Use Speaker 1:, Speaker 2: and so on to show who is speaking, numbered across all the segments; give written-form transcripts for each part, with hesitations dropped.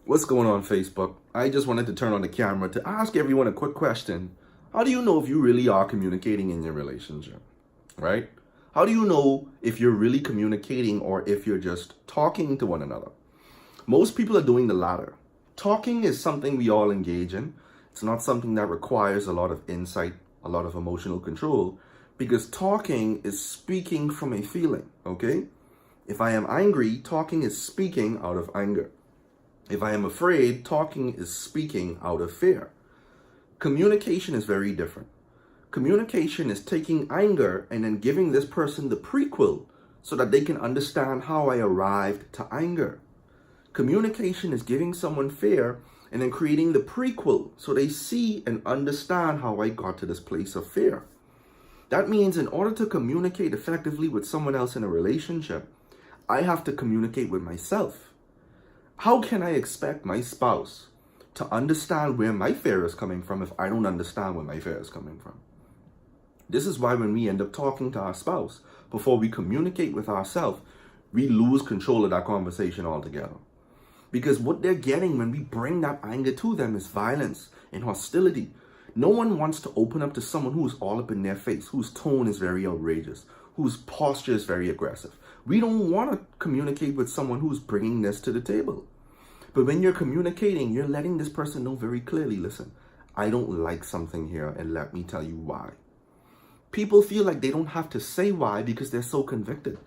Speaker 1: What's going on, Facebook? I just wanted to turn on the camera to ask everyone a quick question. How do you know if you really are communicating in your relationship, right? How do you know if you're really communicating or if you're just talking to one another? Most people are doing the latter. Talking is something we all engage in. It's not something that requires a lot of insight, a lot of emotional control, because talking is speaking from a feeling, okay? If I am angry, talking is speaking out of anger. If I am afraid, talking is speaking out of fear. Communication is very different. Communication is taking anger and then giving this person the prequel so that they can understand how I arrived to anger. Communication is giving someone fear and then creating the prequel so they see and understand how I got to this place of fear. That means in order to communicate effectively with someone else in a relationship, I have to communicate with myself. How can I expect my spouse to understand where my fear is coming from if I don't understand where my fear is coming from? This is why when we end up talking to our spouse, before we communicate with ourselves, we lose control of that conversation altogether. Because what they're getting when we bring that anger to them is violence and hostility. No one wants to open up to someone who's all up in their face, whose tone is very outrageous, whose posture is very aggressive. We don't want to communicate with someone who's bringing this to the table. But when you're communicating, you're letting this person know very clearly, listen, I don't like something here and let me tell you why. People feel like they don't have to say why because they're so convicted,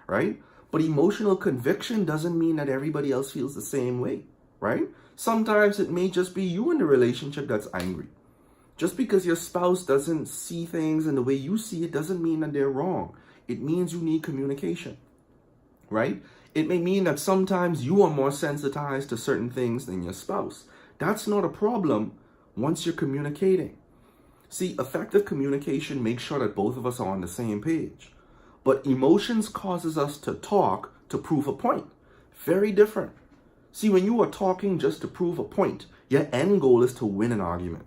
Speaker 1: right? But emotional conviction doesn't mean that everybody else feels the same way, right? Sometimes it may just be you in the relationship that's angry. Just because your spouse doesn't see things in the way you see it doesn't mean that they're wrong. It means you need communication, right? It may mean that sometimes you are more sensitized to certain things than your spouse. That's not a problem once you're communicating. See, effective communication makes sure that both of us are on the same page. But emotions causes us to talk to prove a point. Very different. See, when you are talking just to prove a point, your end goal is to win an argument.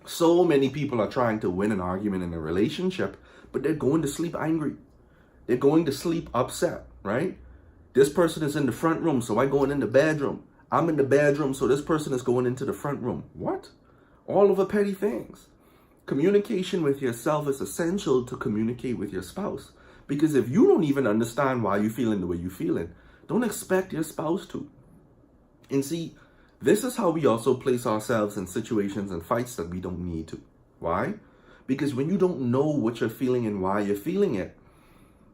Speaker 1: So many people are trying to win an argument in a relationship, but they're going to sleep angry. They're going to sleep upset, right? This person is in the front room, so I going in the bedroom. I'm in the bedroom, so this person is going into the front room. What? All over petty things. Communication with yourself is essential to communicate with your spouse. Because if you don't even understand why you're feeling the way you're feeling, don't expect your spouse to. And see, this is how we also place ourselves in situations and fights that we don't need to. Why? Because when you don't know what you're feeling and why you're feeling it,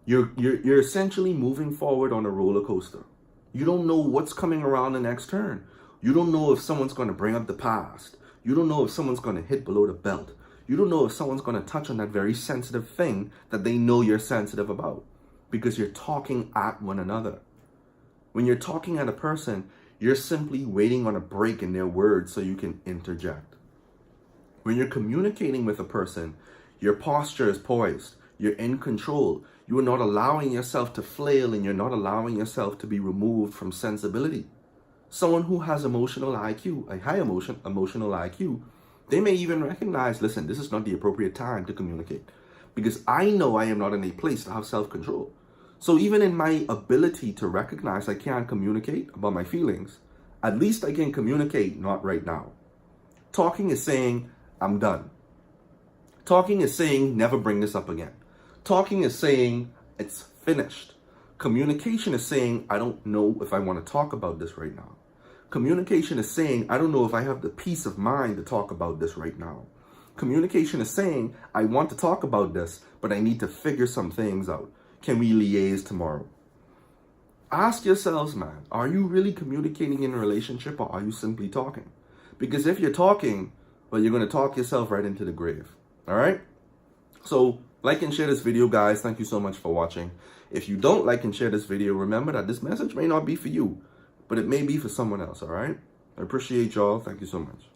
Speaker 1: you're essentially moving forward on a roller coaster. You don't know what's coming around the next turn. You don't know if someone's going to bring up the past. You don't know if someone's going to hit below the belt. You don't know if someone's going to touch on that very sensitive thing that they know you're sensitive about because you're talking at one another. When you're talking at a person, you're simply waiting on a break in their words so you can interject. When you're communicating with a person, your posture is poised. You're in control. You are not allowing yourself to flail and you're not allowing yourself to be removed from sensibility. Someone who has emotional IQ, a high emotional IQ, they may even recognize, listen, this is not the appropriate time to communicate because I know I am not in a place to have self-control. So even in my ability to recognize I can't communicate about my feelings, at least I can communicate not right now. Talking is saying, I'm done. Talking is saying, never bring this up again. Talking is saying, it's finished. Communication is saying, I don't know if I want to talk about this right now. Communication is saying, I don't know if I have the peace of mind to talk about this right now. Communication is saying, I want to talk about this, but I need to figure some things out. Can we liaise tomorrow? Ask yourselves, man, are you really communicating in a relationship or are you simply talking? Because if you're talking, well, you're going to talk yourself right into the grave. All right? So like and share this video, guys. Thank you so much for watching. If you don't like and share this video, remember that this message may not be for you, but it may be for someone else, all right? I appreciate y'all. Thank you so much.